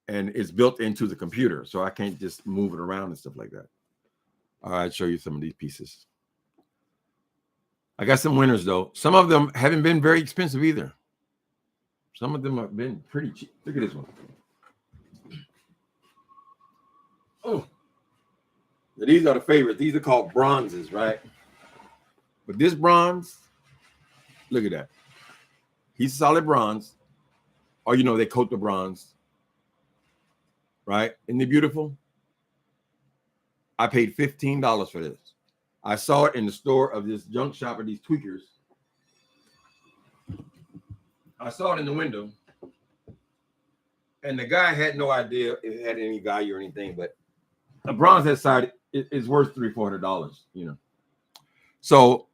and it's built into the computer. So I can't just move it around and stuff like that. All right, I'll show you some of these pieces. I got some winners, though. Some of them haven't been very expensive either. Some of them have been pretty cheap. Look at this one. Oh, these are the favorites. These are called bronzes, right? But this bronze, Look at that. He's solid bronze. Or, you know, they coat the bronze. Right? Isn't it beautiful? I paid $15 for this. I saw it in the store of this junk shop of these tweakers. I saw it in the window. And the guy had no idea if it had any value or anything, but a bronze that side is worth $300-400, you know. So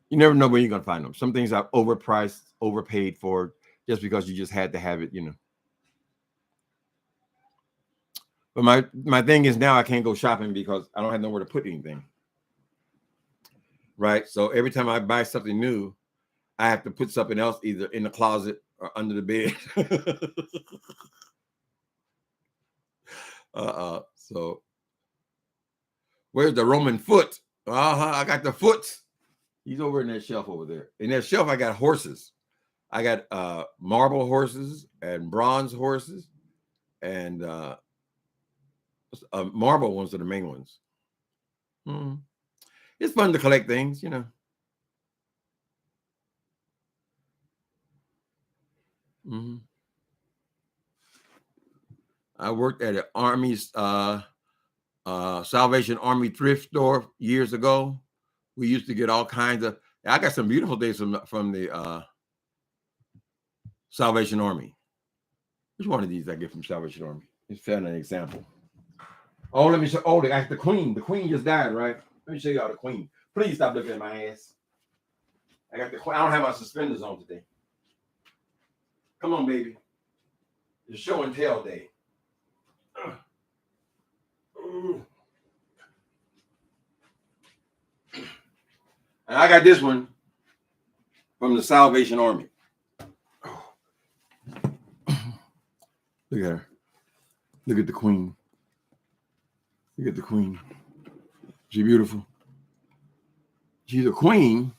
you never know where you're gonna find them. Some things I've overpriced, overpaid for just because you just had to have it, you know. But my thing is now I can't go shopping because I don't have nowhere to put anything. Right? So every time I buy something new, I have to put something else either in the closet or under the bed. So where's the Roman foot? I got the foot. He's over in that shelf over there. In that shelf, I got horses. I got marble horses and bronze horses, and marble ones are the main ones. It's fun to collect things, you know. I worked at an Army's Salvation Army thrift store years ago. We used to get all kinds of. I got some beautiful things from the Salvation Army. Which one of these I get from Salvation Army? Let's find an example. Oh, let me show. Oh, the queen. The queen just died, right? Let me show you all the queen. Please stop looking at my ass. I got the queen. I don't have my suspenders on today. Come on, baby. It's show and tell day. And I got this one from the Salvation Army. Look at her. Look at the queen. Look at the queen. She's beautiful. She's a queen.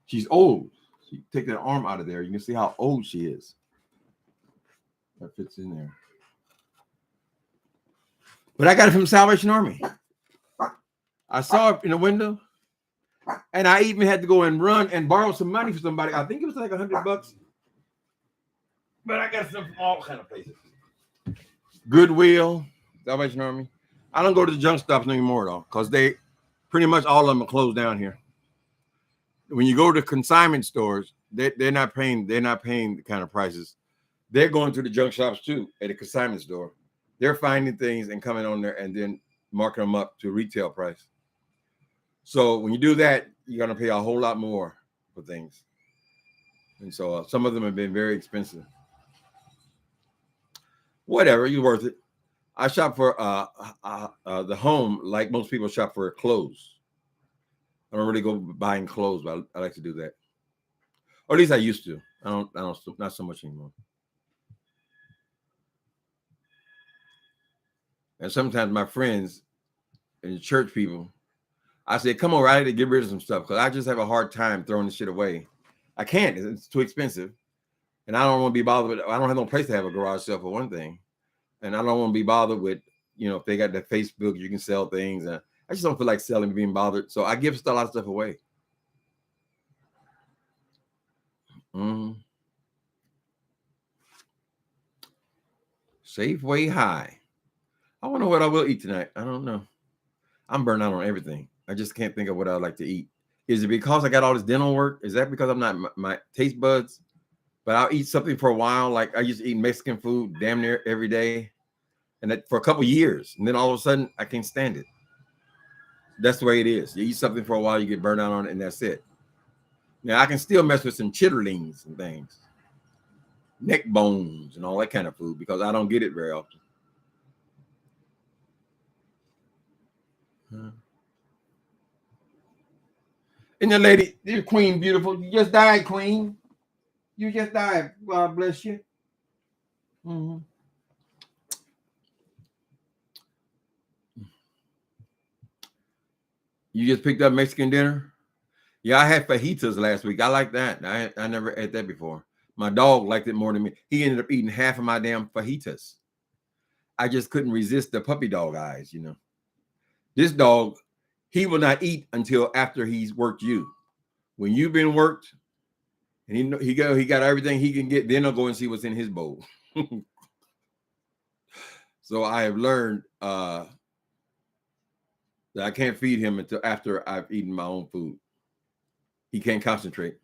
She's old. She take that arm out of there. You can see how old she is. That fits in there. But I got it from the Salvation Army. I saw it in the window. And I even had to go and run and borrow some money from somebody. I think it was like $100. But I got some from all kind of places. Goodwill, Salvation Army. I don't go to the junk stops anymore though, because they pretty much all of them are closed down here. When you go to consignment stores, they're not paying the kind of prices. They're going to the junk shops too at a consignment store. They're finding things and coming on there and then marking them up to retail price. So when you do that, you're going to pay a whole lot more for things. And so some of them have been very expensive. Whatever, you're worth it. I shop for the home like most people shop for clothes. I don't really go buying clothes, but I like to do that. Or at least I used to. I don't not so much anymore. And sometimes my friends and church people, I say, come over, I had to get rid of some stuff because I just have a hard time throwing the shit away. I can't. It's too expensive. And I don't want to be bothered with, I don't have no place to have a garage sale for one thing. And I don't want to be bothered with, you know, if they got that Facebook, you can sell things. I just don't feel like selling, being bothered. So I give a lot of stuff away. Safeway High. I wonder what I will eat tonight. I don't know. I'm burnt out on everything. I just can't think of what I'd like to eat. Is it because I got all this dental work? Is that because I'm not my taste buds? But I'll eat something for a while. Like I used to eat Mexican food damn near every day. And that for a couple years. And then all of a sudden, I can't stand it. That's the way it is. You eat something for a while, you get burned out on it, and that's it. Now, I can still mess with some chitterlings and things. Neck bones and all that kind of food because I don't get it very often. And the lady, the queen, beautiful. You just died, queen. You just died. God bless you. You just picked up Mexican dinner? Yeah, I had fajitas last week. I like that. I never had that before. My dog liked it more than me. He ended up eating half of my damn fajitas. I just couldn't resist the puppy dog eyes, you know. This dog, he will not eat until after he's worked you. When you've been worked and he got everything he can get, then he'll go and see what's in his bowl. So I have learned that I can't feed him until after I've eaten my own food. He can't concentrate.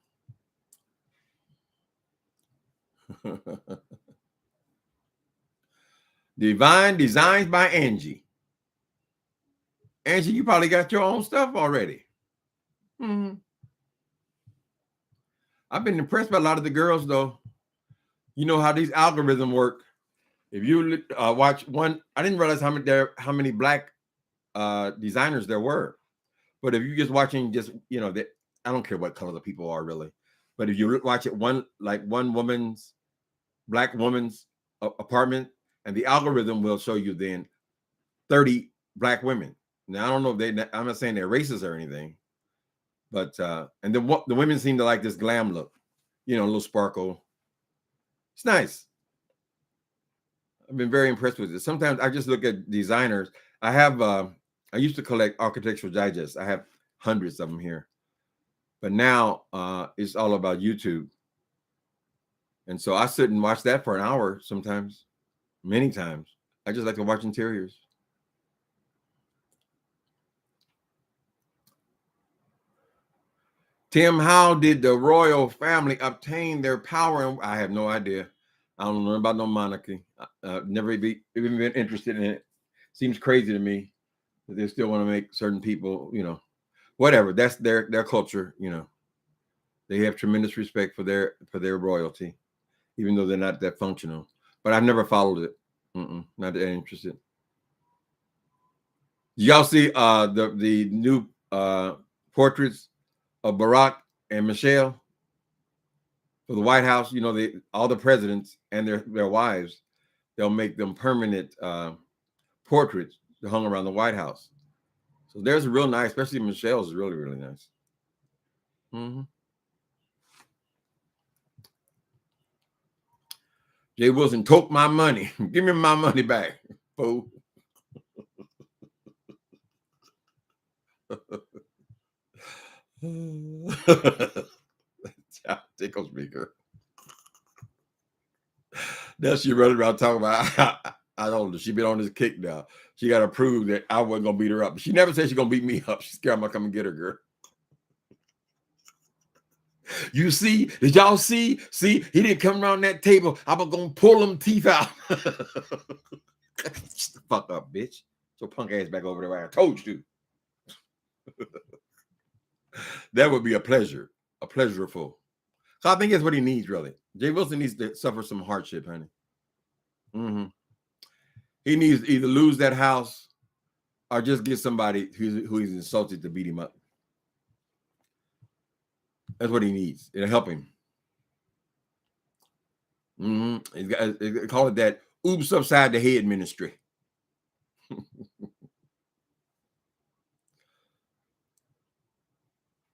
Divine Designs by Angie. Angie, you probably got your own stuff already. Mm-hmm. I've been impressed by a lot of the girls, though. You know how these algorithms work. If you watch one, I didn't realize how many black designers there were. But if you're just watching, I don't care what color the people are really. But if you watch it one black woman's apartment, and the algorithm will show you then 30 black women. Now I don't know if I'm not saying they're racist or anything, but and then the women seem to like this glam look, a little sparkle. It's nice. I've been very impressed with it. Sometimes I just look at designers. I used to collect architectural digests. I have hundreds of them here, but now it's all about YouTube. And so I sit and watch that for an hour sometimes, many times. I just like to watch interiors. Tim, how did the royal family obtain their power? I have no idea. I don't know about no monarchy. Never even been interested in it. Seems crazy to me that they still want to make certain people, whatever. That's their culture. They have tremendous respect for their royalty, even though they're not that functional. But I've never followed it. Not that interested. Y'all see the new portraits of Barack and Michelle for the White House? All the presidents and their wives, they'll make them permanent portraits hung around the White House. So there's a real nice, especially Michelle's is really, really nice. Jay Wilson took my money. Give me my money back, fool. Tickles me, girl. Now she running around talking about I don't know. She been on this kick now. She got to prove that I wasn't gonna beat her up. She never said she's gonna beat me up. She's scared I'm gonna come and get her, girl. You see? Did y'all see? See, he didn't come around that table. I'm gonna pull them teeth out. Shut the fuck up, bitch. So punk ass back over there. I told you. That would be a pleasure. A pleasureful. So I think that's what he needs, really. Jay Wilson needs to suffer some hardship, honey. He needs to either lose that house or just get somebody who he's insulted to beat him up. That's what he needs. It'll help him. They call it that oops upside the head ministry. Let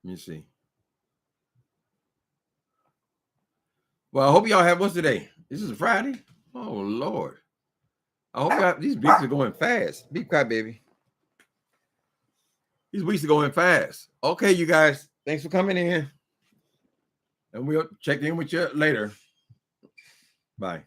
me see. Well, I hope y'all have what's today? This is Friday. Oh Lord. I hope these weeks are going fast. Be quiet, baby. These weeks are going fast. Okay, you guys. Thanks for coming in. And we'll check in with you later. Bye.